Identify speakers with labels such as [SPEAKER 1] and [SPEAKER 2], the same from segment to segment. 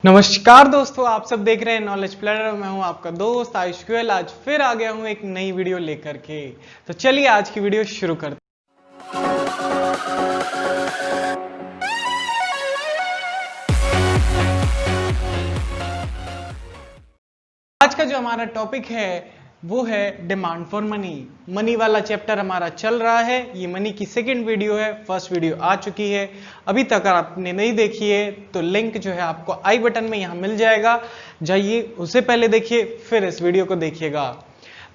[SPEAKER 1] नमस्कार दोस्तों, आप सब देख रहे हैं नॉलेज प्लेटर। मैं हूं आपका दोस्त आयुष गोयल। आज फिर आ गया हूं एक नई वीडियो लेकर के। तो चलिए आज की वीडियो शुरू करते हैं। आज का जो हमारा टॉपिक है वो है डिमांड फॉर मनी। मनी वाला चैप्टर हमारा चल रहा है। ये मनी की सेकंड वीडियो है। फर्स्ट वीडियो आ चुकी है, अभी तक आपने नहीं देखी है तो लिंक जो है आपको आई बटन में यहां मिल जाएगा, जाइए उससे पहले देखिए फिर इस वीडियो को देखिएगा।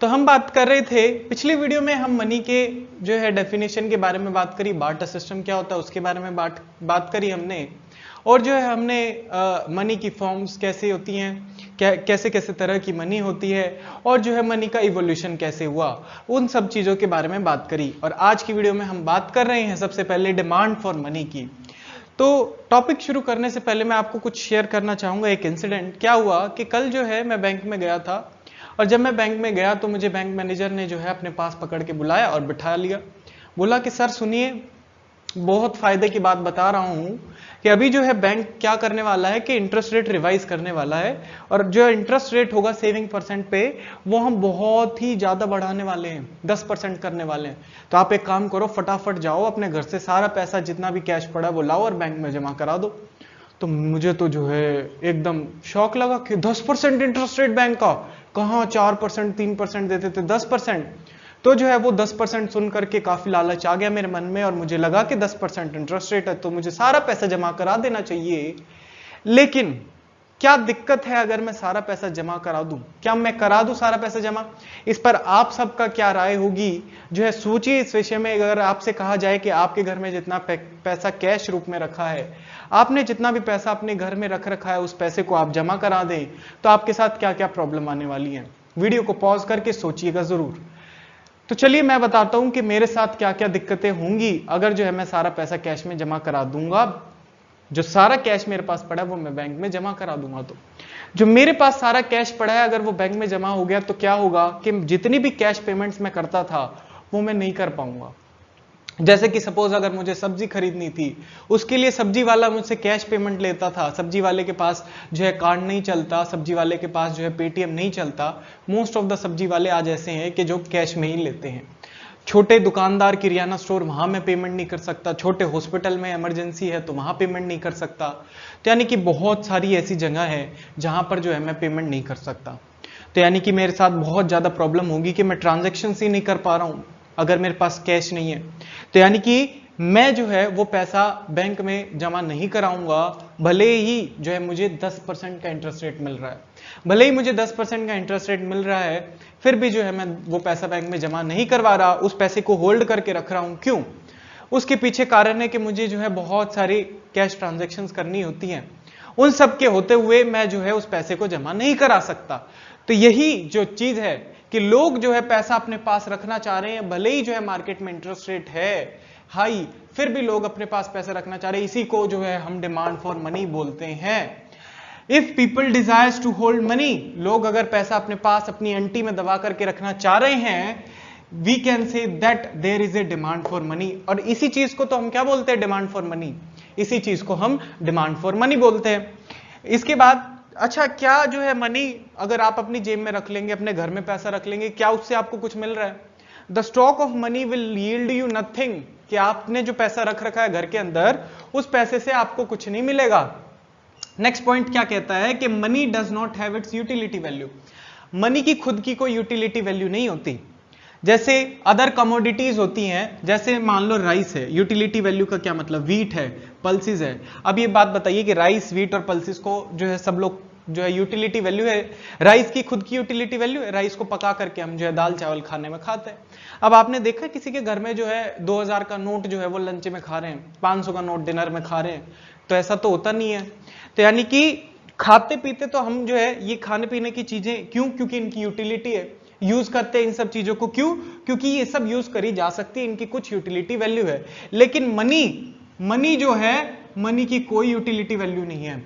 [SPEAKER 1] तो हम बात कर रहे थे पिछली वीडियो में, हम मनी के जो है डेफिनेशन के बारे में बात करी, बार्टर सिस्टम क्या होता है उसके बारे में बात करी हमने, और जो है हमने मनी की फॉर्म्स कैसे होती हैं, कैसे कैसे तरह की मनी होती है, और जो है मनी का इवोल्यूशन कैसे हुआ, उन सब चीजों के बारे में बात करी। और आज की वीडियो में हम बात कर रहे हैं सबसे पहले डिमांड फॉर मनी की। तो टॉपिक शुरू करने से पहले मैं आपको कुछ शेयर करना चाहूंगा एक इंसिडेंट। क्या हुआ कि कल जो है मैं बैंक में गया था, और जब मैं बैंक में गया तो मुझे बैंक मैनेजर ने जो है अपने पास पकड़ के बुलाया और बिठा लिया। बोला कि सर सुनिए, बहुत फायदे की बात बता रहा हूं कि अभी जो है बैंक क्या करने वाला है कि इंटरेस्ट रेट रिवाइज करने वाला है, और जो इंटरेस्ट रेट होगा सेविंग परसेंट पे वो हम बहुत ही ज्यादा बढ़ाने वाले हैं, 10% करने वाले हैं। तो आप एक काम करो, फटाफट जाओ अपने घर से सारा पैसा जितना भी कैश पड़ा वो लाओ और बैंक में जमा करा दो। तो मुझे तो जो है एकदम शौक लगा कि 10% इंटरेस्ट रेट बैंक का, कहां 4% 3% देते थे, 10%। तो जो है वो 10% सुन करके काफी लालच आ गया मेरे मन में, और मुझे लगा कि 10% इंटरेस्ट रेट है तो मुझे सारा पैसा जमा करा देना चाहिए। लेकिन क्या दिक्कत है अगर मैं सारा पैसा जमा करा दूं? क्या मैं करा दूं सारा पैसा जमा? इस पर आप सबका क्या राय होगी? जो है सोचिए इस विषय में। अगर आपसे कहा जाए कि आपके घर में जितना पैसा कैश रूप में रखा है, आपने जितना भी पैसा अपने घर में रख रखा है, उस पैसे को आप जमा करा दें तो आपके साथ क्या क्या प्रॉब्लम आने वाली है। वीडियो को पॉज करके सोचिएगा जरूर। तो चलिए मैं बताता हूं कि मेरे साथ क्या क्या दिक्कतें होंगी अगर जो है मैं सारा पैसा कैश में जमा करा दूंगा। जो सारा कैश मेरे पास पड़ा है वो मैं बैंक में जमा करा दूंगा। तो जो मेरे पास सारा कैश पड़ा है अगर वो बैंक में जमा हो गया तो क्या होगा कि जितनी भी कैश पेमेंट्स मैं करता था वो मैं नहीं कर पाऊंगा। जैसे कि सपोज अगर मुझे सब्जी खरीदनी थी, उसके लिए सब्जी वाला मुझसे कैश पेमेंट लेता था, सब्जी वाले के पास जो है कार्ड नहीं चलता, सब्जी वाले के पास जो है पेटीएम नहीं चलता। मोस्ट ऑफ द सब्जी वाले आज ऐसे हैं कि जो कैश में ही लेते हैं। छोटे दुकानदार, किराना स्टोर, वहां मैं पेमेंट नहीं कर सकता। छोटे हॉस्पिटल में इमरजेंसी है तो वहां पेमेंट नहीं कर सकता। तो यानी कि बहुत सारी ऐसी जगह है जहां पर जो है मैं पेमेंट नहीं कर सकता। तो यानी कि मेरे साथ बहुत ज्यादा प्रॉब्लम होगी कि मैं ट्रांजेक्शन ही नहीं कर पा रहा हूं अगर मेरे पास कैश नहीं है। तो यानी कि मैं जो है वो पैसा बैंक में जमा नहीं कराऊंगा, भले ही जो है मुझे 10% का इंटरेस्ट रेट मिल रहा है। भले ही मुझे 10% का इंटरेस्ट रेट मिल रहा है, फिर भी जो है मैं वो पैसा बैंक में जमा नहीं करवा रहा, उस पैसे को होल्ड करके रख रहा हूं। क्यों? उसके पीछे कारण है कि मुझे जो है बहुत सारी कैश ट्रांजेक्शंस करनी होती हैं। उन सब के होते हुए मैं जो है उस पैसे को जमा नहीं करा सकता। तो यही जो चीज है कि लोग जो है पैसा अपने पास रखना चाह रहे हैं, भले ही जो है मार्केट में इंटरेस्ट रेट है हाई, फिर भी लोग अपने पास पैसा रखना चाह रहे हैं। इसी को जो है हम डिमांड फॉर मनी बोलते हैं। If people desires to hold money, लोग अगर पैसा अपने पास अपनी अंटी में दबा करके रखना चाह रहे हैं, we can say that there is a demand for money. और इसी चीज को तो हम क्या बोलते हैं? Demand for money. इसी चीज को हम डिमांड फॉर मनी बोलते हैं। इसके बाद अच्छा, क्या जो है मनी अगर आप अपनी जेब में रख लेंगे, अपने घर में पैसा रख लेंगे, क्या उससे आपको कुछ मिल रहा है? The stock of money will yield you nothing. कि आपने जो पैसा रख रखा है घर के अंदर, उस पैसे से आपको कुछ नहीं मिलेगा। नेक्स्ट पॉइंट क्या कहता है कि money does not have it's utility value. Money की खुद की कोई यूटिलिटी वैल्यू नहीं होती। जैसे अदर कमोडिटीज होती हैं, जैसे मान लो राइस है, यूटिलिटी वैल्यू का क्या मतलब? व्हीट है, पल्सेस है। अब ये बात बताइए कि राइस, व्हीट और पल्सेस को जो है सब लोग जो है यूटिलिटी वैल्यू है। राइस की खुद की यूटिलिटी वैल्यू है, राइस को पका करके हम जो है दाल चावल खाने में खाते हैं। अब आपने देखा किसी के घर में जो है 2000 का नोट जो है वो लंच में खा रहे हैं, 500 का नोट डिनर में खा रहे हैं? तो ऐसा तो होता नहीं है। तो यानी कि खाते पीते तो हम जो है ये खाने पीने की चीजें क्यों? क्योंकि इनकी यूटिलिटी है, यूज करते हैं इन सब चीजों को। क्यों? क्योंकि ये सब यूज करी जा सकती है, इनकी कुछ यूटिलिटी वैल्यू है। लेकिन मनी जो है, मनी की कोई यूटिलिटी वैल्यू नहीं है।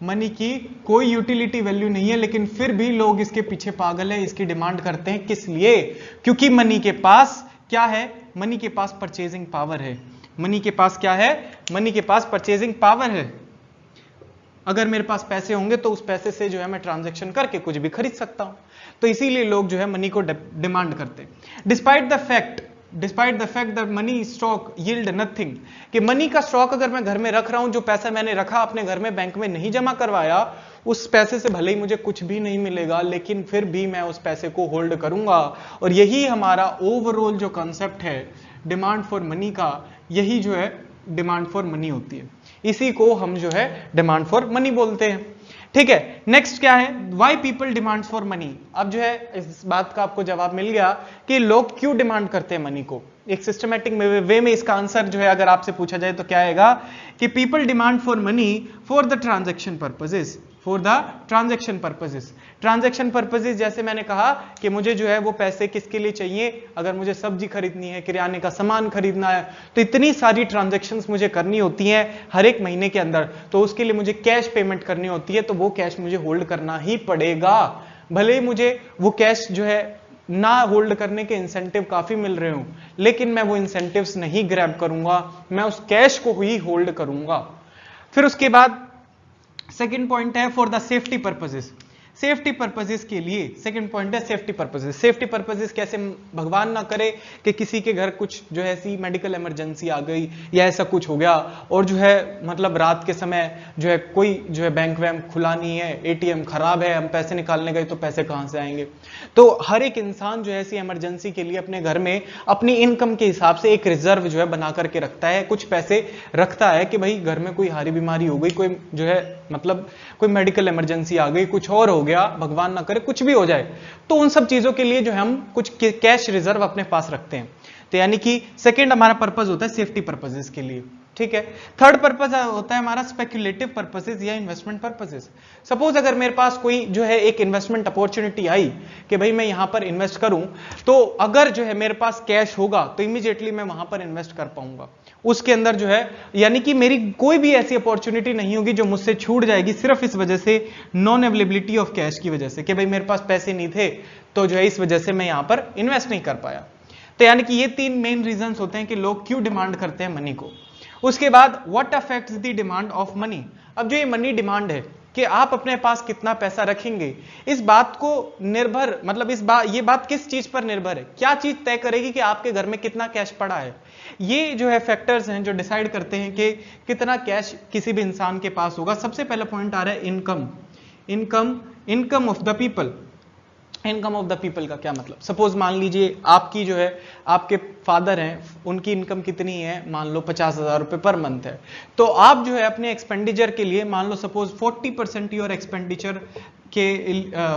[SPEAKER 1] मनी की कोई यूटिलिटी वैल्यू नहीं है, लेकिन फिर भी लोग इसके पीछे पागल है, इसकी डिमांड करते हैं। किस लिए? क्योंकि मनी के पास क्या है? मनी के पास परचेजिंग पावर है। मनी के पास क्या है? मनी के पास परचेजिंग पावर है। अगर मेरे पास पैसे होंगे तो उस पैसे से जो है मैं ट्रांजैक्शन करके कुछ भी खरीद सकता हूं। तो इसीलिए लोग जो है मनी को डिमांड करते हैं। Despite the fact that money stock yield nothing, कि मनी का स्टॉक अगर मैं घर में रख रहा हूं, जो पैसा मैंने रखा अपने घर में बैंक में नहीं जमा करवाया, उस पैसे से भले ही मुझे कुछ भी नहीं मिलेगा, लेकिन फिर भी मैं उस पैसे को होल्ड करूंगा। और यही हमारा ओवरऑल जो कॉन्सेप्ट है डिमांड फॉर मनी का, यही जो है डिमांड फॉर मनी होती है। इसी को हम जो है डिमांड फॉर मनी बोलते हैं। ठीक है, नेक्स्ट क्या है, why people demand for money. अब जो है इस बात का आपको जवाब मिल गया कि लोग क्यों डिमांड करते हैं मनी को। एक सिस्टमैटिक वे में इसका आंसर जो है अगर आपसे पूछा जाए तो क्या आएगा कि people demand for money for the transaction purposes, for the transaction purposes. Transaction purposes जैसे मैंने कहा कि मुझे जो है वो पैसे किसके लिए चाहिए, अगर मुझे सब्जी खरीदनी है, किराने का सामान खरीदना है, तो इतनी सारी ट्रांजैक्शंस मुझे करनी होती हैं हर एक महीने के अंदर, तो उसके लिए मुझे कैश पेमेंट करनी होती है, तो वो कैश मुझे होल्ड करना ही पड़ेगा। भले ही मुझे वो कैश जो है ना होल्ड करने के इंसेंटिव काफी मिल रहे हो, लेकिन मैं वो इंसेंटिव्स नहीं ग्रैब करूंगा, मैं उस कैश को ही होल्ड करूंगा। फिर उसके बाद सेकंड पॉइंट है for the safety purposes. Safety purposes के लिए सेकंड पॉइंट है सेफ्टी पर्पसेस। सेफ्टी पर्पसेस कैसे, भगवान ना करे कि किसी के घर कुछ जो है ऐसी मेडिकल इमरजेंसी आ गई या ऐसा कुछ हो गया, और जो है मतलब रात के समय जो है कोई जो है बैंक वैंक खुला नहीं है, एटीएम खराब है, हम पैसे निकालने गए तो पैसे कहां से आएंगे। तो हर एक इंसान जो है ऐसी इमरजेंसी के लिए अपने घर में अपनी इनकम के हिसाब से एक रिजर्व जो है बना करके रखता है, कुछ पैसे रखता है कि भाई घर में कोई हारी बीमारी हो गई, कोई जो है मतलब कोई मेडिकल इमरजेंसी आ गई, कुछ और हो गया, भगवान ना करे कुछ भी हो जाए, तो उन सब चीजों के लिए जो है हम कुछ कैश रिजर्व अपने पास रखते हैं। तो यानी कि सेकंड हमारा पर्पस होता है सेफ्टी पर्पसेस के लिए। ठीक है, थर्ड पर्पस होता है हमारा स्पेक्युलेटिव पर्पसेस या इन्वेस्टमेंट पर्पसेस। सपोज अगर मेरे पास कोई जो है एक इन्वेस्टमेंट अपॉर्चुनिटी आई कि भाई मैं यहां पर इन्वेस्ट करूं, तो अगर जो है मेरे पास कैश होगा तो इमीडिएटली मैं वहां पर इन्वेस्ट कर पाऊंगा। उसके अंदर जो है यानी कि मेरी कोई भी ऐसी अपॉर्चुनिटी नहीं होगी जो मुझसे छूट जाएगी सिर्फ इस वजह से, नॉन अवेलेबिलिटी ऑफ कैश की वजह से, कि भाई मेरे पास पैसे नहीं थे तो जो है इस वजह से मैं यहां पर इन्वेस्ट नहीं कर पाया। तो यानी कि ये तीन मेन रीजंस होते हैं कि लोग क्यों डिमांड करते हैं मनी को। उसके बाद what affects the demand of money. अब जो ये मनी डिमांड है कि आप अपने पास कितना पैसा रखेंगे, इस बात को निर्भर मतलब ये बात किस चीज पर निर्भर है, क्या चीज तय करेगी कि आपके घर में कितना कैश पड़ा है। ये जो है फैक्टर्स हैं जो डिसाइड करते हैं कि कितना कैश किसी भी इंसान के पास होगा। सबसे पहला पॉइंट आ रहा है income of the people. Income of the people का क्या मतलब, सपोज मान लीजिए आपकी जो है आपके फादर हैं, उनकी इनकम कितनी है, मान लो 50,000 रुपए पर मंथ है, तो आप जो है अपने एक्सपेंडिचर के लिए मान लो सपोज 40% योर एक्सपेंडिचर के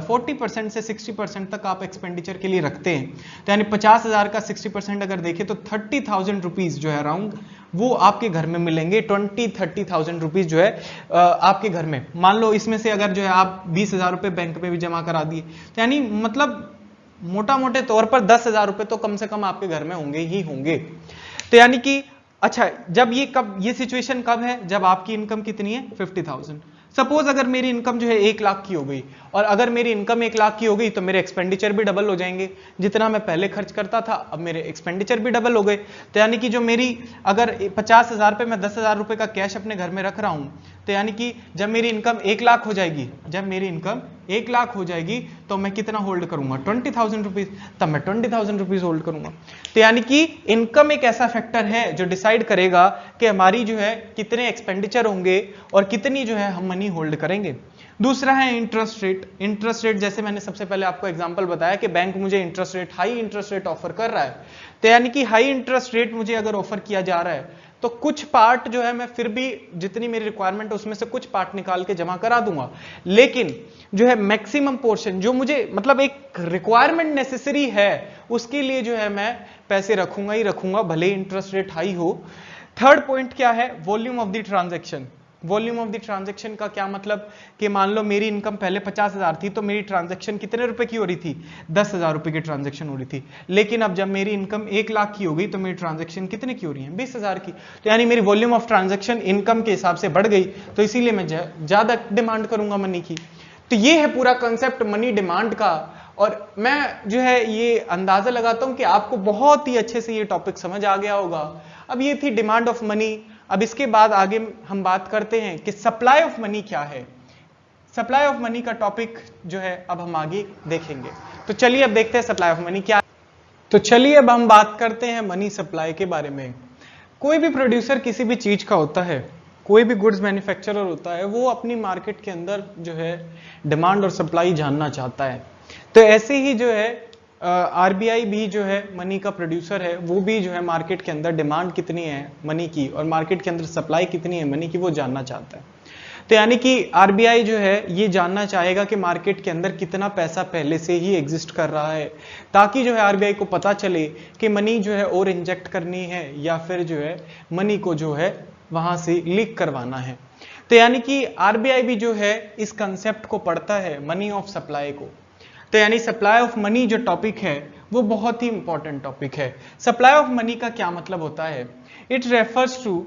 [SPEAKER 1] 40% से 60% तक आप एक्सपेंडिचर के लिए रखते हैं। तो यानी 50,000 का 60% अगर देखें तो 30,000 रुपीज जो है अराउंड वो आपके घर में मिलेंगे। 20-30,000 रुपीज जो है आपके घर में, मान लो इसमें से अगर जो है आप 20,000 रुपए बैंक में भी जमा करा दिए, तो यानी मतलब मोटा मोटे तौर पर 10,000 रुपए तो कम से कम आपके घर में होंगे ही होंगे। तो यानी कि अच्छा, जब ये सिचुएशन कब है, जब आपकी इनकम कितनी है 50,000। सपोज अगर मेरी इनकम जो है 1 लाख की हो गई, और अगर मेरी इनकम 1 लाख की हो गई तो मेरे एक्सपेंडिचर भी डबल हो जाएंगे। जितना मैं पहले खर्च करता था अब मेरे एक्सपेंडिचर भी डबल हो गए। तो यानी कि जो मेरी अगर 50,000 पे मैं 10,000 रुपए का कैश अपने घर में रख रहा हूं, तो यानी कि जब मेरी इनकम 1 लाख हो जाएगी, जब मेरी इनकम 1 लाख हो जाएगी तो मैं कितना होल्ड करूंगा 20,000 रुपीज, तब मैं 20,000 रुपीज होल्ड करूंगा। तो यानी कि इनकम एक ऐसा फैक्टर है जो डिसाइड करेगा कि हमारी जो है कितने एक्सपेंडिचर होंगे और कितनी जो है हम मनी होल्ड करेंगे। दूसरा है इंटरेस्ट रेट। इंटरेस्ट रेट जैसे मैंने सबसे पहले आपको एग्जांपल बताया कि बैंक मुझे interest rate, high interest rate offer कर रहा है, तो यानी कि हाई इंटरेस्ट रेट मुझे अगर ऑफर किया जा रहा है तो कुछ पार्ट जो है मैं फिर भी जितनी मेरी रिक्वायरमेंट है उसमें से कुछ पार्ट निकाल के जमा करा दूंगा, लेकिन जो है मैक्सिमम पोर्शन जो मुझे मतलब एक रिक्वायरमेंट नेसेसरी है उसके लिए जो है मैं पैसे रखूंगा ही रखूंगा, भले इंटरेस्ट रेट हाई हो। थर्ड पॉइंट क्या है, volume of the transaction. Volume of the transaction का क्या मतलब कि मान लो मेरी इनकम पहले 50,000 थी तो मेरी ट्रांजैक्शन कितने रुपए की हो रही थी, 10,000 रुपए की ट्रांजैक्शन हो रही थी, लेकिन अब जब मेरी इनकम 1 लाख की हो गई तो मेरी ट्रांजैक्शन कितने की हो रही है, 20,000 की। तो यानी मेरी वॉल्यूम ऑफ ट्रांजैक्शन इनकम के हिसाब से बढ़ गई, तो इसीलिए मैं ज्यादा डिमांड करूंगा मनी की। तो ये है पूरा कंसेप्ट मनी डिमांड का, और मैं जो है ये अंदाजा लगाता हूं कि आपको बहुत ही अच्छे से ये टॉपिक समझ आ गया होगा। अब ये थी डिमांड ऑफ मनी। अब इसके बाद आगे हम बात करते हैं कि सप्लाई ऑफ मनी क्या है। सप्लाई ऑफ मनी का टॉपिक जो है अब हम आगे देखेंगे। तो चलिए अब देखते हैं सप्लाई ऑफ मनी क्या है। तो चलिए अब हम बात करते हैं मनी सप्लाई के बारे में। कोई भी प्रोड्यूसर किसी भी चीज का होता है, कोई भी गुड्स मैन्युफैक्चरर होता है, वो अपनी मार्केट के अंदर जो है डिमांड और सप्लाई जानना चाहता है। तो ऐसे ही जो है आरबीआई भी जो है मनी का प्रोड्यूसर है, वो भी जो है मार्केट के अंदर डिमांड कितनी है मनी की और मार्केट के अंदर सप्लाई कितनी है मनी की, वो जानना चाहता है। तो यानी कि आरबीआई जो है ये जानना चाहेगा कि मार्केट के अंदर कितना पैसा पहले से ही एग्जिस्ट कर रहा है, ताकि जो है आरबीआई को पता चले कि मनी जो है और इंजेक्ट करनी है या फिर जो है मनी को जो है वहां से लीक करवाना है। तो यानी कि आरबीआई भी जो है इस कंसेप्ट को पढ़ता है, मनी ऑफ सप्लाई को। तो यानी सप्लाई ऑफ मनी जो टॉपिक है वो बहुत ही इंपॉर्टेंट टॉपिक है। सप्लाई ऑफ मनी का क्या मतलब होता है? It refers to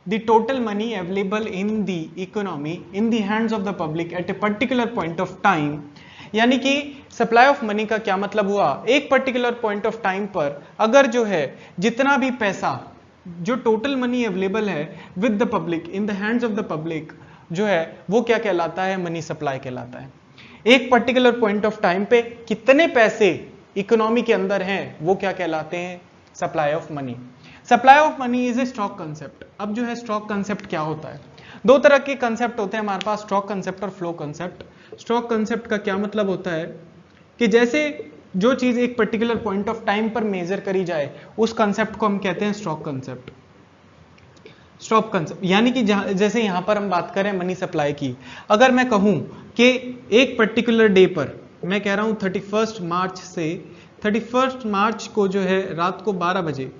[SPEAKER 1] the total money available in the economy in the hands of the public at a particular point of time। यानी कि सप्लाई ऑफ मनी का क्या मतलब हुआ, एक पर्टिकुलर पॉइंट ऑफ टाइम पर अगर जो है जितना भी पैसा जो टोटल मनी अवेलेबल है with the public in the hands of the public जो है वो क्या कहलाता है, मनी सप्लाई कहलाता है। एक पर्टिकुलर पॉइंट ऑफ टाइम पे कितने पैसे इकोनॉमी के अंदर हैं वो क्या कहलाते हैं, supply of money. Supply of money is a stock concept. अब जो है स्टॉक कंसेप्ट क्या होता है, दो तरह के कंसेप्ट होते हैं हमारे पास, स्टॉक कंसेप्ट और फ्लो कंसेप्ट। स्टॉक कंसेप्ट का क्या मतलब होता है कि जैसे जो चीज एक पर्टिकुलर पॉइंट ऑफ टाइम पर मेजर करी जाए उस कंसेप्ट को हम कहते हैं स्टॉक कंसेप्ट। स्टॉक कंसेप्ट यानी कि जैसे यहां पर हम बात करें मनी सप्लाई की, अगर मैं कहूं कि एक पर्टिकुलर डे पर, मैं कह रहा हूं 31 मार्च से 31 मार्च को जो है रात को 12 बजे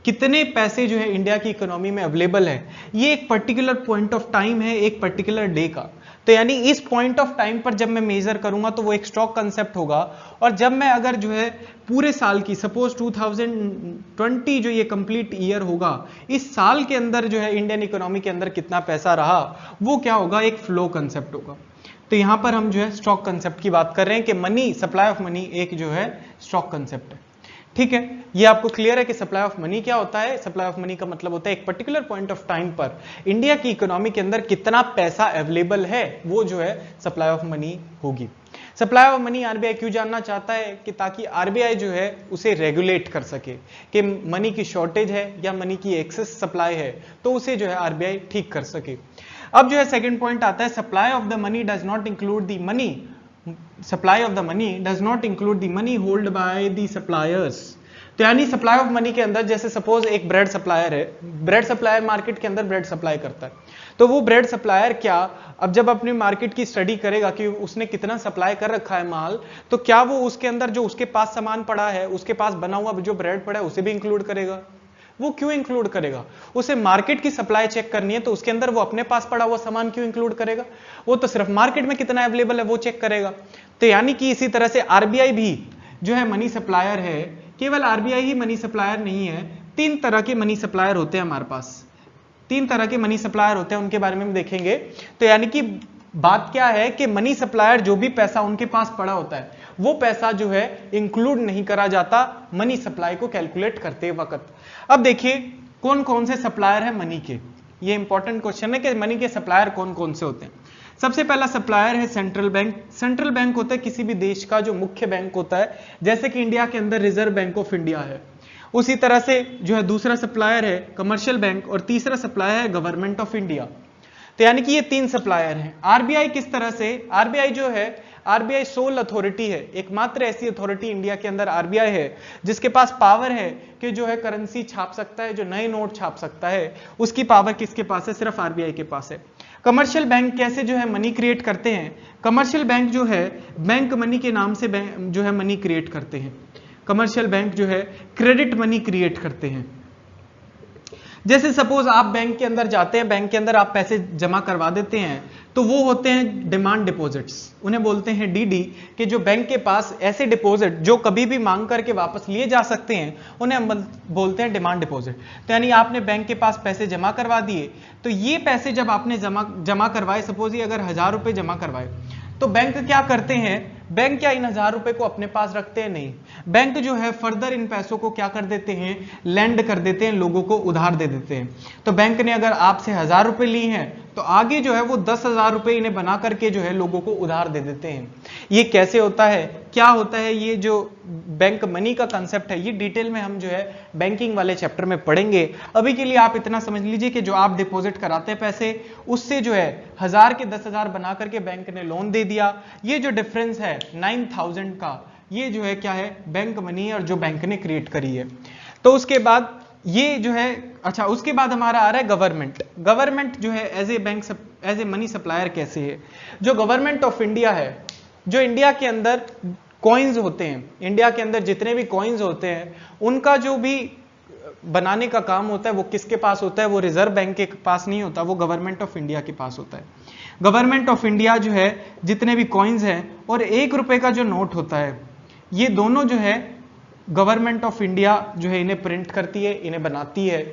[SPEAKER 1] कितने पैसे जो है इंडिया की इकोनॉमी में अवेलेबल है, ये एक पर्टिकुलर पॉइंट ऑफ टाइम है एक पर्टिकुलर डे का। तो यानी इस पॉइंट ऑफ टाइम पर जब मैं मेजर करूंगा तो वो एक स्टॉक कंसेप्ट होगा। और जब मैं अगर जो है पूरे साल की, सपोज 2020 जो ये कंप्लीट ईयर होगा, इस साल के अंदर जो है इंडियन इकोनॉमी के अंदर कितना पैसा रहा, वो क्या होगा, एक फ्लो कंसेप्ट होगा। तो यहां पर हम जो है स्टॉक कंसेप्ट की बात कर रहे हैं कि मनी, सप्लाई ऑफ मनी एक जो है स्टॉक कंसेप्ट है। ठीक है, ये आपको क्लियर है कि सप्लाई ऑफ मनी क्या होता है। सप्लाई ऑफ मनी का मतलब होता है एक पर्टिकुलर पॉइंट ऑफ टाइम पर इंडिया की इकोनॉमी के अंदर कितना पैसा अवेलेबल है, वो जो है सप्लाई ऑफ मनी होगी। सप्लाई ऑफ मनी आरबीआई क्यों जानना चाहता है कि ताकि आरबीआई जो है उसे रेगुलेट कर सके कि मनी की शॉर्टेज है या मनी की एक्सेस सप्लाई है, तो उसे जो है आरबीआई ठीक कर सके। अब जो है सेकंड पॉइंट आता है, supply of the money does not include the money, supply of the money does not include the money hold by the suppliers. तो यानी सप्लाई ऑफ मनी के अंदर जैसे सपोज एक ब्रेड सप्लायर है, ब्रेड सप्लायर मार्केट के अंदर bread supply करता है, तो वो ब्रेड सप्लायर क्या अब जब अपनी मार्केट की स्टडी करेगा कि उसने कितना सप्लाई कर रखा है माल, तो क्या वो उसके अंदर जो उसके पास सामान पड़ा है, उसके पास बना हुआ जो ब्रेड पड़ा है उसे भी इंक्लूड करेगा? वो क्यों इंक्लूड करेगा? उसे मार्केट की सप्लाई चेक करनी है, तो उसके अंदर वो अपने पास पड़ा हुआ सामान क्यों इंक्लूड करेगा? वो तो सिर्फ मार्केट में कितना अवेलेबल है वो चेक करेगा। तो यानी कि इसी तरह से आरबीआई भी जो है मनी सप्लायर है। केवल आरबीआई ही मनी सप्लायर नहीं है, तीन तरह के मनी सप्लायर होते हैं हमारे पास, तीन तरह के मनी सप्लायर होते हैं, उनके बारे में हम देखेंगे। तो यानी कि बात क्या है कि मनी सप्लायर जो भी पैसा उनके पास पड़ा होता है वो पैसा जो है इंक्लूड नहीं करा जाता मनी सप्लाई को कैलकुलेट करते वक्त। अब देखिए कौन कौन से सप्लायर है मनी के, ये इंपॉर्टेंट क्वेश्चन है कि मनी के सप्लायर कौन कौन से होते हैं। सबसे पहला सप्लायर है सेंट्रल बैंक। सेंट्रल बैंक होता है किसी भी देश का जो मुख्य बैंक होता है, जैसे कि इंडिया के अंदर रिजर्व बैंक ऑफ इंडिया है। उसी तरह से जो है दूसरा सप्लायर है कमर्शियल बैंक और तीसरा सप्लायर है गवर्नमेंट ऑफ इंडिया। तो यानी कि ये तीन सप्लायर हैं। आरबीआई किस तरह से, आरबीआई जो है, आरबीआई सोल अथॉरिटी है, एकमात्र ऐसी अथॉरिटी इंडिया के अंदर आरबीआई है जिसके पास पावर है कि जो है करेंसी छाप सकता है, जो नए नोट छाप सकता है, उसकी पावर किसके पास है? सिर्फ आरबीआई के पास है। कमर्शियल बैंक कैसे जो है मनी क्रिएट करते हैं? कमर्शियल बैंक जो है बैंक मनी के नाम से जो है मनी क्रिएट करते हैं। कमर्शियल बैंक जो है क्रेडिट मनी क्रिएट करते हैं। जैसे सपोज आप बैंक के अंदर जाते हैं, बैंक के अंदर आप पैसे जमा करवा देते हैं, तो वो होते हैं डिमांड डिपॉजिट्स, उन्हें बोलते हैं डीडी, कि जो बैंक के पास ऐसे डिपॉजिट जो कभी भी मांग करके वापस लिए जा सकते हैं उन्हें हम बोलते हैं डिमांड डिपॉजिट। तो यानी आपने बैंक के पास पैसे जमा करवा दिए, तो ये पैसे जब आपने जमा करवाए, सपोज ये अगर 1000 रुपए जमा करवाए, तो बैंक क्या करते हैं, बैंक क्या इन 1000 रुपए को अपने पास रखते हैं? नहीं, बैंक जो है फर्दर इन पैसों को क्या कर देते हैं, लैंड कर देते हैं, लोगों को उधार दे देते हैं। तो बैंक ने अगर आपसे 1000 रुपए ली हैं तो आगे जो है वो 10,000 रुपए इन्हें बना करके जो है लोगों को उधार दे देते हैं। ये कैसे होता है, क्या होता है, ये जो बैंक मनी का कंसेप्ट है ये डिटेल में हम जो है बैंकिंग वाले चैप्टर में पढ़ेंगे। अभी के लिए आप इतना समझ लीजिए कि जो आप डिपॉजिट कराते हैं पैसे, उससे जो है 1000 के 10,000 बना करके बैंक ने लोन दे दिया। ये जो डिफरेंस है 9,000 का, ये जो है क्या है, बैंक मनी है और जो बैंक ने क्रिएट करी है। तो उसके बाद ये जो है, अच्छा उसके बाद हमारा आ रहा है गवर्नमेंट। गवर्नमेंट जो है as a bank, as a money supplier कैसे है। जो गवर्नमेंट ऑफ इंडिया है, जो इंडिया के अंदर कॉइन्स होते हैं, इंडिया के अंदर जितने भी कॉइन्स होते हैं उनका जो भी बनाने का काम होता है वो किसके पास होता है, वो रिजर्व बैंक के पास नहीं होता, वो गवर्नमेंट ऑफ इंडिया के पास होता है। गवर्नमेंट ऑफ इंडिया जो है जितने भी कॉइन्स हैं और 1 रुपए का जो नोट होता है, ये दोनों जो है गवर्नमेंट ऑफ इंडिया जो है इन्हें प्रिंट करती है, इन्हें बनाती है।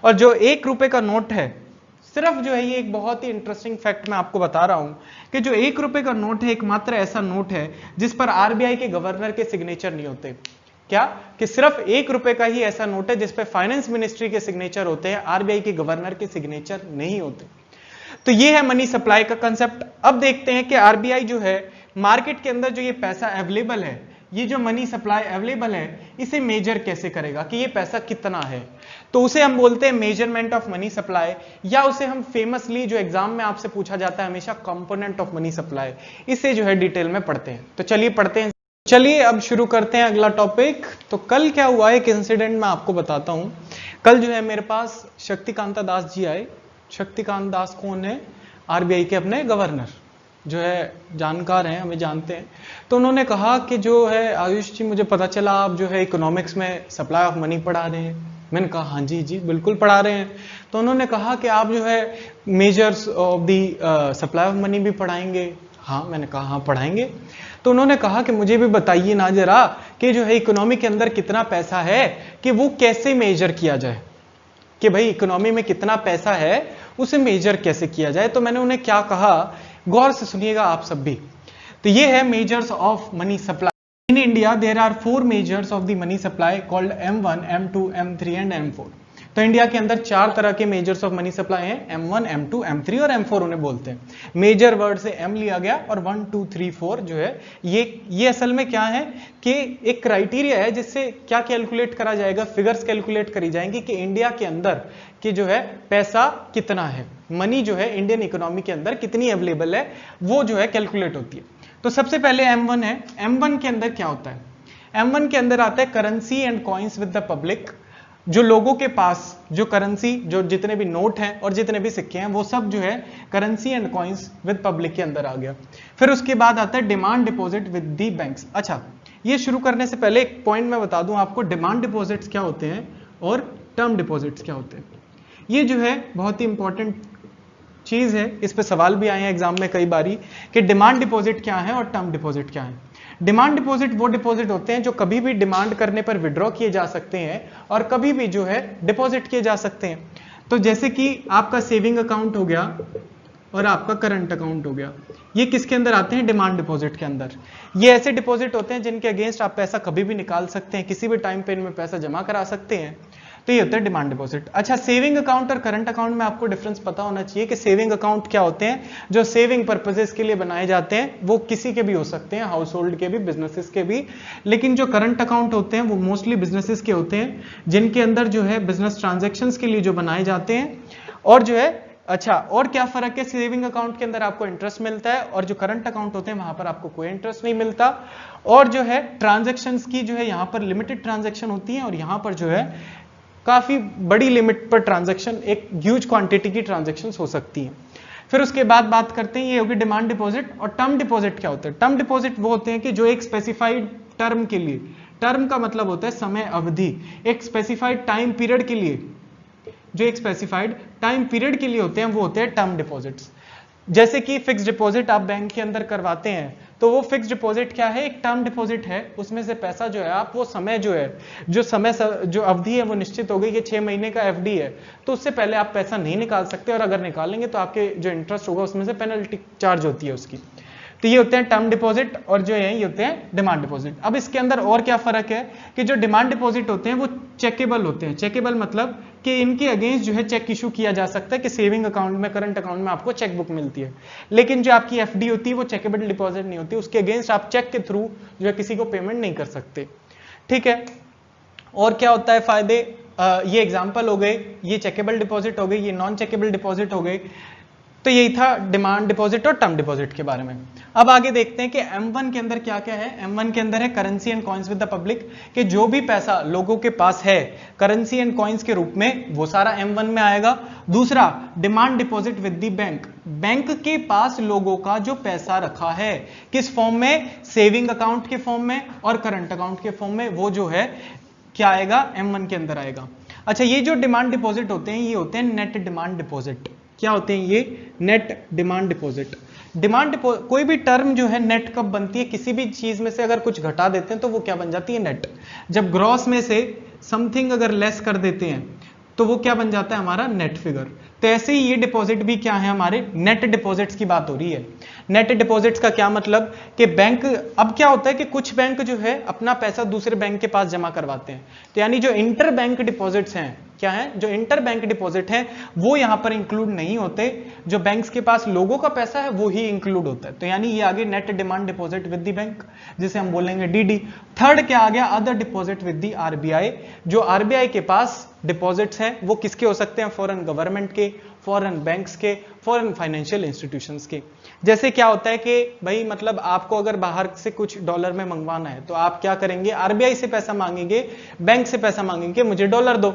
[SPEAKER 1] और जो 1 रुपए का नोट है, सिर्फ जो है ये एक बहुत ही इंटरेस्टिंग फैक्ट मैं आपको बता रहा हूं कि जो 1 रुपए का नोट है एकमात्र ऐसा नोट है जिस पर आरबीआई के गवर्नर के सिग्नेचर नहीं होते। क्या कि सिर्फ 1 रुपए का ही ऐसा नोट है जिस पे फाइनेंस मिनिस्ट्री के सिग्नेचर होते हैं, आरबीआई के गवर्नर के सिग्नेचर नहीं होते। तो ये है मनी सप्लाई का कंसेप्ट। अब देखते हैं कि आरबीआई जो है मार्केट के अंदर जो ये पैसा अवेलेबल है, ये जो मनी सप्लाई अवेलेबल है, इसे मेजर कैसे करेगा कि ये पैसा कितना है। तो उसे हम बोलते हैं मेजरमेंट ऑफ मनी सप्लाई, या उसे हम फेमसली जो एग्जाम में आपसे पूछा जाता है हमेशा कंपोनेंट ऑफ मनी सप्लाई, इसे जो है डिटेल में पढ़ते हैं। तो चलिए पढ़ते हैं। चलिए अब शुरू करते हैं अगला टॉपिक। तो कल क्या हुआ, एक इंसिडेंट मैं आपको बताता हूं। कल जो है मेरे पास शक्तिकांता दास जी आए। शक्तिकांत दास कौन है, आरबीआई के अपने गवर्नर जो है, जानकार हैं, हमें जानते हैं। तो उन्होंने कहा कि जो है आयुष जी, मुझे पता चला आप जो है इकोनॉमिक्स में सप्लाई ऑफ मनी पढ़ा रहे हैं। मैंने कहा हाँ जी जी बिल्कुल पढ़ा रहे हैं। तो उन्होंने कहा कि आप जो है measures of the supply of money भी पढ़ाएंगे। हाँ, मैंने कहा हाँ पढ़ाएंगे। तो उन्होंने कहा कि मुझे भी बताइए ना जरा कि जो है इकोनॉमी के अंदर कितना पैसा है, कि वो कैसे मेजर किया जाए, कि भाई इकोनॉमी में कितना पैसा है उसे मेजर कैसे किया जाए। तो मैंने उन्हें क्या कहा, गौर से सुनिएगा आप सब भी। तो ये है measures of money supply. In India there are 4 measures of the money supply called M1, M2, M3 and M4। तो इंडिया के अंदर 4 तरह के मेजर्स ऑफ मनी सप्लाई हैं, M1, M2, M3 और M4 उन्हें बोलते हैं। मेजर वर्ड से M लिया गया और 1, 2, 3, 4 जो है ये असल में क्या है कि एक क्राइटेरिया है जिससे क्या कैलकुलेट करा जाएगा, फिगर्स कैलकुलेट करी जाएंगी कि इंडिया के अंदर कि जो है पैसा कितना है, मनी जो है इंडियन इकोनॉमी के अंदर कितनी अवेलेबल है, वो जो है कैलकुलेट होती है। तो सबसे पहले M1 है। M1 के अंदर क्या होता है, M1 के अंदर आता है currency and coins with the public. जो लोगों के पास जो करेंसी, जो जितने भी नोट हैं और जितने भी सिक्के हैं, वो सब जो है currency and coins with public के अंदर आ गया। फिर उसके बाद आता है demand deposit with the banks. अच्छा, ये शुरू करने से पहले एक पॉइंट मैं बता दूं आपको, डिमांड डिपॉजिट्स क्या होते हैं और टर्म डिपॉजिट्स क्या होते हैं। ये जो है बहुत ही इंपॉर्टेंट चीज है, इस पे सवाल भी आए हैं एग्जाम में कई बारी कि डिमांड डिपॉजिट क्या है और टर्म डिपॉजिट क्या है। डिमांड डिपॉजिट वो डिपॉजिट होते हैं जो कभी भी डिमांड करने पर विड्रॉ किए जा सकते हैं और कभी भी जो है डिपॉजिट किए जा सकते हैं। तो जैसे कि आपका सेविंग अकाउंट हो गया और आपका करंट अकाउंट हो गया, ये किसके अंदर आते हैं, डिमांड डिपॉजिट के अंदर। ये ऐसे डिपॉजिट होते हैं जिनके अगेंस्ट आप पैसा कभी भी निकाल सकते हैं, किसी भी टाइम पे इनमें पैसा जमा करा सकते हैं। तो ये होता है डिमांड डिपॉजिट। अच्छा, सेविंग अकाउंट और करंट अकाउंट में आपको डिफरेंस पता होना चाहिए कि सेविंग अकाउंट क्या होते हैं, जो सेविंग पर्पसेस के लिए बनाए जाते हैं, वो किसी के भी हो सकते हैं, हाउस होल्ड के भी, बिजनेसेस के भी। लेकिन जो करंट अकाउंट होते हैं वो मोस्टली बिजनेसेस के होते हैं, जिनके अंदर जो है बिजनेस ट्रांजेक्शन्स के लिए जो बनाए जाते हैं। और जो है अच्छा, और क्या फर्क है, सेविंग अकाउंट के अंदर आपको इंटरेस्ट मिलता है और जो करंट अकाउंट होते हैं वहां पर आपको कोई इंटरेस्ट नहीं मिलता। और जो है ट्रांजेक्शन्स की जो है यहाँ पर लिमिटेड ट्रांजेक्शन होती है और यहाँ पर जो है काफी बड़ी लिमिट पर ट्रांजैक्शन, एक ह्यूज क्वांटिटी की ट्रांजैक्शंस हो सकती हैं। फिर उसके बाद बात करते हैं, ये होगी डिमांड डिपॉजिट। और टर्म डिपॉजिट क्या होता है, टर्म डिपॉजिट वो होते हैं कि जो एक स्पेसिफाइड टर्म के लिए, टर्म का मतलब होता है समय अवधि, एक स्पेसिफाइड टाइम पीरियड के लिए, जो एक स्पेसिफाइड टाइम पीरियड के लिए होते हैं वो होते हैं टर्म डिपॉजिट्स। जैसे कि फिक्स डिपॉजिट आप बैंक के अंदर करवाते हैं तो वो फिक्स डिपॉजिट क्या है, एक टर्म डिपॉजिट है, उसमें से पैसा जो है आप वो समय जो है, जो समय जो अवधि है वो निश्चित हो गई कि 6 महीने का एफडी है, तो उससे पहले आप पैसा नहीं निकाल सकते और अगर निकालेंगे तो आपके जो इंटरेस्ट होगा उसमें से पेनल्टी चार्ज होती है उसकी। तो ये होते हैं टर्म डिपॉजिट और जो है ये होते हैं डिमांड डिपॉजिट। अब इसके अंदर और क्या फर्क है कि जो डिमांड डिपॉजिट होते हैं वो चेकेबल होते हैं। चेकेबल मतलब कि इनके अगेंस्ट जो है चेक इशू किया जा सकता है कि सेविंग अकाउंट में, करंट अकाउंट में आपको चेक बुक मिलती है। लेकिन जो आपकी एफडी होती है वो चेकेबल डिपॉजिट नहीं होती, उसके अगेंस्ट आप चेक के थ्रू जो है किसी को पेमेंट नहीं कर सकते। ठीक है, और क्या होता है फायदे, ये एग्जाम्पल हो गए, ये चेकेबल डिपॉजिट हो गई, ये नॉन चेकेबल डिपॉजिट हो गई। तो यही था डिमांड डिपॉजिट और टर्म डिपॉजिट के बारे में। अब आगे देखते हैं कि M1 के अंदर क्या क्या है। M1 के अंदर है currency and coins with the public, कि जो भी पैसा लोगों के पास है करेंसी एंड कॉइन्स के रूप में वो सारा M1 में आएगा। दूसरा demand deposit with the bank, bank के पास लोगों का जो पैसा रखा है किस फॉर्म में, सेविंग अकाउंट के फॉर्म में और करंट अकाउंट के फॉर्म में, वो जो है क्या आएगा, M1 के अंदर आएगा। अच्छा, ये जो डिमांड डिपॉजिट होते हैं ये होते हैं नेट डिमांड डिपॉजिट। क्या होते हैं ये, नेट डिमांड डिपॉजिट। कोई भी टर्म जो है नेट कब बनती है, किसी भी चीज में से अगर कुछ घटा देते हैं तो वो क्या बन जाती है, नेट। जब ग्रॉस में से समथिंग अगर लेस कर देते हैं तो वो क्या बन जाता है, हमारा नेट फिगर। तो ऐसे ही ये डिपॉजिट भी क्या है, हमारे नेट डिपॉजिट्स की बात हो रही है। नेट डिपॉजिट्स का क्या मतलब कि बैंक, अब क्या होता है कि कुछ बैंक जो है अपना पैसा दूसरे बैंक के पास जमा करवाते हैं, तो यानी जो इंटर बैंक डिपॉजिट्स हैं, क्या है, जो इंटर बैंक डिपॉजिट है वो यहां पर इंक्लूड नहीं होते, जो बैंक्स के पास लोगों का पैसा है वो ही इंक्लूड होता है। तो यानी ये आगे net demand deposit with the bank, जिसे हम बोलेंगे डीडी। थर्ड क्या आ गया, other deposit with the RBI. जो आरबीआई के पास डिपॉजिट्स हैं वो किसके हो सकते हैं, फॉरेन गवर्नमेंट के, फॉरेन बैंक्स के, फॉरेन फाइनेंशियल इंस्टीट्यूशंस के। जैसे क्या होता है कि भाई मतलब आपको अगर बाहर से कुछ डॉलर में मंगवाना है तो आप क्या करेंगे, आरबीआई से पैसा मांगेंगे, बैंक से पैसा मांगेंगे, मुझे डॉलर दो।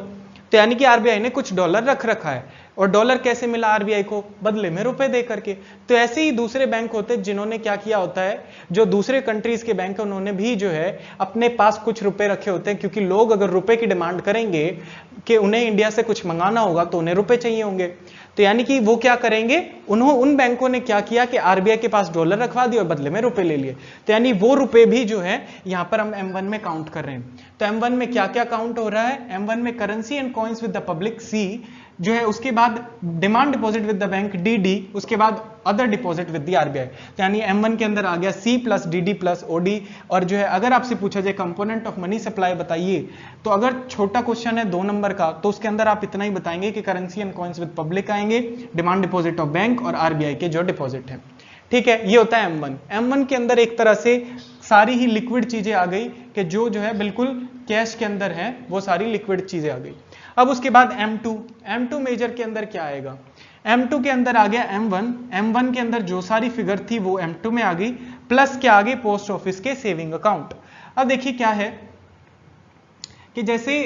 [SPEAKER 1] तो यानी कि आरबीआई ने कुछ डॉलर रख रखा है, और डॉलर कैसे मिला आरबीआई को, बदले में रुपए दे करके। तो ऐसे ही दूसरे बैंक होते हैं जिन्होंने क्या किया होता है, जो दूसरे कंट्रीज के बैंक है उन्होंने भी जो है अपने पास कुछ रुपए रखे होते हैं, क्योंकि लोग अगर रुपए की डिमांड करेंगे कि उन्हें इंडिया से कुछ मंगाना होगा तो उन्हें रुपए चाहिए होंगे। तो यानी कि वो क्या करेंगे, उन बैंकों ने क्या किया कि आरबीआई के पास डॉलर रखवा दिए और बदले में रुपए ले लिए। तो यानी वो रुपए भी जो है यहां पर हम M1 में काउंट कर रहे हैं। तो M1 में क्या क्या काउंट हो रहा है, M1 में currency and coins with the public C जो है, उसके बाद demand deposit with the bank DD, उसके बाद other deposit with the RBI. तो यानी M1 के अंदर आ गया C plus DD plus OD। और जो है अगर आपसे पूछा जाए कंपोनेंट ऑफ मनी सप्लाई बताइए, तो अगर छोटा क्वेश्चन है 2 नंबर का तो उसके अंदर आप इतना ही बताएंगे कि currency and coins with public आएंगे, डिमांड डिपॉजिट ऑफ बैंक और आरबीआई के जो डिपॉजिट है। ठीक है, ये होता है M1। M1 के अंदर एक तरह से सारी ही लिक्विड चीजें आ गई कि जो है बिल्कुल कैश के अंदर है, वो सारी लिक्विड चीजें आ गई। अब उसके बाद M2 मेजर के अंदर क्या आएगा, M2 के अंदर आ गया M1 के अंदर जो सारी फिगर थी वो M2 में आ गई, प्लस क्या आ गई, पोस्ट ऑफिस के सेविंग अकाउंट। अब देखिए क्या है कि जैसे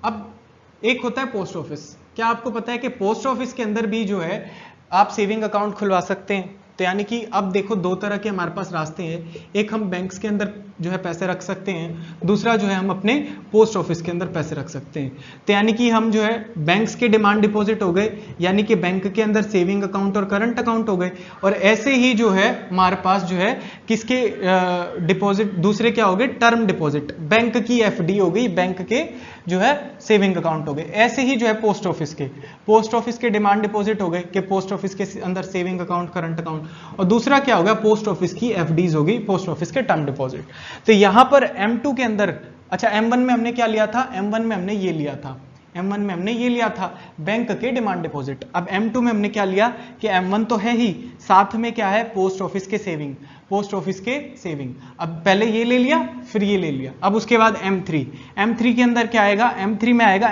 [SPEAKER 1] अब एक होता है पोस्ट ऑफिस, क्या आपको पता है कि पोस्ट ऑफिस के अंदर भी जो है आप सेविंग अकाउंट खुलवा सकते हैं। तो यानी कि अब देखो 2 तरह के हमारे पास रास्ते हैं, एक हम बैंक्स के अंदर जो है पैसे रख सकते हैं, दूसरा जो है हम अपने पोस्ट ऑफिस के अंदर पैसे रख सकते हैं। तो यानी कि हम जो है बैंक्स के डिमांड डिपॉजिट हो गए, यानी कि बैंक के अंदर सेविंग अकाउंट और करंट अकाउंट हो गए, और ऐसे ही जो है हमारे पास जो है किसके डिपॉजिट, दूसरे क्या हो गए, टर्म डिपॉजिट, बैंक की एफडी हो गई, बैंक के जो है सेविंग अकाउंट हो गए। ऐसे ही जो है पोस्ट ऑफिस के डिमांड डिपॉजिट हो गए कि पोस्ट ऑफिस के अंदर सेविंग अकाउंट, करंट अकाउंट, और दूसरा क्या होगा, पोस्ट ऑफिस की एफडीज होगी, पोस्ट ऑफिस के टर्म डिपॉजिट। तो यहां पर M2 के अंदर, अच्छा M1 में हमने क्या लिया था, M1 में हमने ये लिया था बैंक के डिमांड डिपॉजिट। अब M2 में हमने क्या लिया कि M1 तो है ही, साथ में क्या है, पोस्ट ऑफिस के सेविंग। अब पहले ये ले लिया फिर ये ले लिया। अब उसके बाद M3 के अंदर क्या आएगा, M3 में आएगा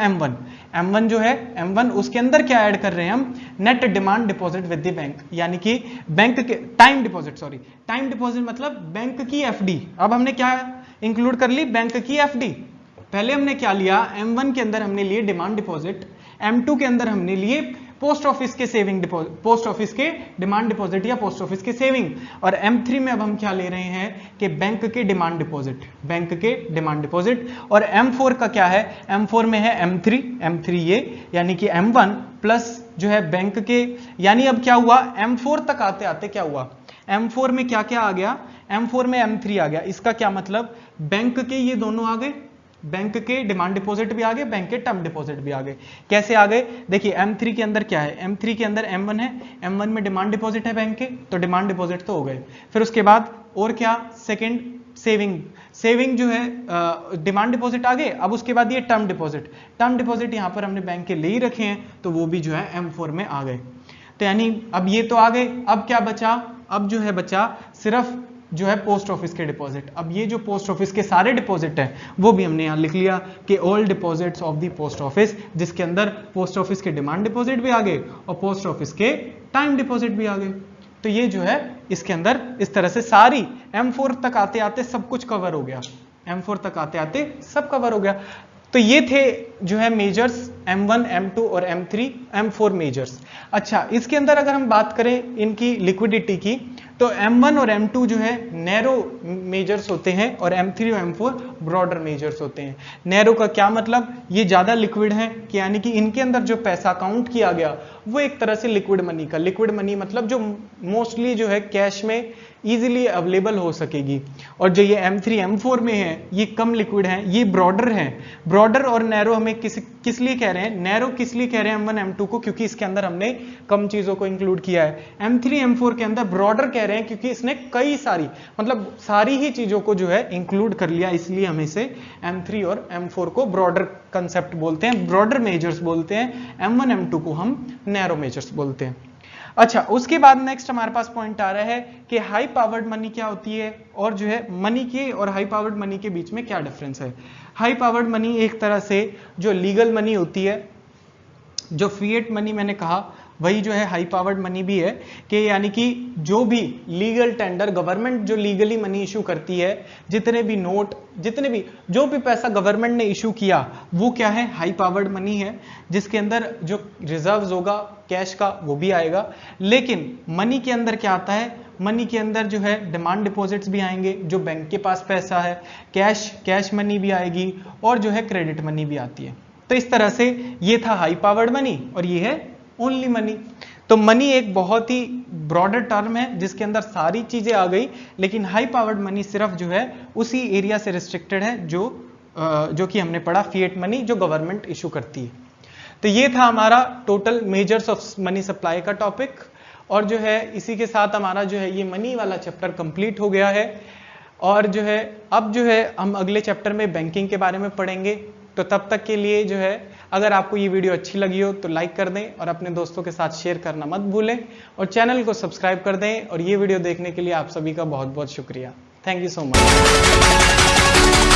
[SPEAKER 1] M1 जो है M1, उसके अंदर क्या ऐड कर रहे हैं हम, net demand deposit with the bank, यानी कि बैंक के टाइम डिपॉजिट मतलब बैंक की एफडी। अब हमने क्या इंक्लूड कर ली, बैंक की एफडी। पहले हमने क्या लिया, M1 के अंदर हमने लिए डिमांड डिपॉजिट, M2 के अंदर हमने लिए पोस्ट ऑफिस के सेविंग डिपॉजिट, पोस्ट ऑफिस के डिमांड डिपॉजिट या पोस्ट ऑफिस के सेविंग, और M3 में अब हम क्या ले रहे हैं कि बैंक के डिमांड डिपॉजिट। और M4 का क्या है, M4 में है M3 ये, यानी कि M1 प्लस जो है बैंक के, यानी अब क्या हुआ, M4 तक आते आते क्या हुआ, M4 में क्या क्या आ गया, M4 में M3 आ गया। इसका क्या मतलब, बैंक के ये दोनों आ गए, बैंक के डिमांड डिपॉजिट भी आ गए, बैंक के टर्म डिपॉजिट भी आ गए। कैसे आ गए? देखिए M3 के अंदर क्या है, M3 के अंदर M1 है, M1 में डिमांड डिपॉजिट है बैंक के, तो डिमांड डिपॉजिट तो हो गए। फिर उसके बाद और क्या, सेकंड सेविंग जो है डिमांड डिपॉजिट आ गए। अब उसके बाद ये टर्म डिपॉजिट यहाँ पर हमने बैंक के ले ही रखे हैं, तो वो भी जो है M4 में आ गए। तो यानी अब ये तो आ गए, अब क्या बचा, अब जो है बचा सिर्फ जो है पोस्ट ऑफिस के डिपॉजिट। अब ये जो पोस्ट ऑफिस के सारे डिपॉजिट हैं वो भी हमने यहाँ लिख लिया कि all deposits of the post office, जिसके अंदर पोस्ट ऑफिस के डिमांड डिपॉजिट भी आ गए और पोस्ट ऑफिस के टाइम डिपॉजिट भी आ गए। तो ये जो है इसके अंदर इस तरह से सारी M4 तक आते आते सब कुछ कवर हो गया, M4 तक आते आते सब कवर हो गया। तो ये थे जो है मेजर्स M1, M2 और M3, M4 मेजर्स। अच्छा, इसके अंदर अगर हम बात करें इनकी लिक्विडिटी की, तो M1 और M2 जो है नैरो मेजर्स होते हैं और M3 और M4 ब्रॉडर मेजर्स होते हैं। नैरो का क्या मतलब, ये ज्यादा लिक्विड है, कि यानी कि इनके अंदर जो पैसा काउंट किया गया वो एक तरह से लिक्विड मनी मतलब जो मोस्टली जो है कैश में इजीली अवेलेबल हो सकेगी। और जो ये M3, M4 में है ये कम लिक्विड है, ये ब्रॉडर है। ब्रॉडर और नैरो हमें किस लिए कह रहे हैं, नैरो किस लिए कह रहे हैं M1, M2 को, क्योंकि इसके अंदर हमने कम चीजों को इंक्लूड किया है। M3, M4 के अंदर ब्रॉडर कह रहे हैं क्योंकि इसने कई सारी मतलब सारी ही चीजों को जो है इंक्लूड कर लिया, इसलिए हम इसे M3 और M4 को ब्रॉडर कंसेप्ट बोलते हैं, ब्रॉडर मेजर्स बोलते हैं। M1, M2 को हम नैरो मेजर्स बोलते हैं। अच्छा, उसके बाद नेक्स्ट हमारे पास पॉइंट आ रहा है कि हाई पावर्ड मनी क्या होती है और जो है मनी के और हाई पावर्ड मनी के बीच में क्या डिफरेंस है। हाई पावर्ड मनी एक तरह से जो लीगल मनी होती है, जो फिएट मनी मैंने कहा वही जो है हाई पावर्ड मनी भी है, कि यानी कि जो भी लीगल टेंडर गवर्नमेंट जो लीगली मनी इशू करती है, जितने भी नोट, जितने भी जो भी पैसा गवर्नमेंट ने इशू किया वो क्या है, हाई पावर्ड मनी है, जिसके अंदर जो रिजर्व्स होगा कैश का वो भी आएगा। लेकिन मनी के अंदर क्या आता है, मनी के अंदर जो है डिमांड डिपॉजिट्स भी आएंगे, जो बैंक के पास पैसा है, कैश मनी भी आएगी और जो है क्रेडिट मनी भी आती है। तो इस तरह से ये था हाई पावर्ड मनी और ये है ओनली मनी। तो मनी एक बहुत ही ब्रॉडर टर्म है जिसके अंदर सारी चीजें आ गई, लेकिन हाई पावर्ड मनी सिर्फ जो है उसी एरिया से रिस्ट्रिक्टेड है जो कि हमने पढ़ा फिएट मनी, जो गवर्नमेंट इशू करती है। तो ये था हमारा total measures of money supply का टॉपिक, और जो है इसी के साथ हमारा जो है ये मनी वाला चैप्टर कंप्लीट हो गया है। और जो है अब जो है हम अगले चैप्टर में बैंकिंग के बारे में पढ़ेंगे। तो तब तक के लिए जो है अगर आपको ये वीडियो अच्छी लगी हो तो लाइक कर दें और अपने दोस्तों के साथ शेयर करना मत भूलें, और चैनल को सब्सक्राइब कर दें। और ये वीडियो देखने के लिए आप सभी का बहुत बहुत शुक्रिया। Thank you so much.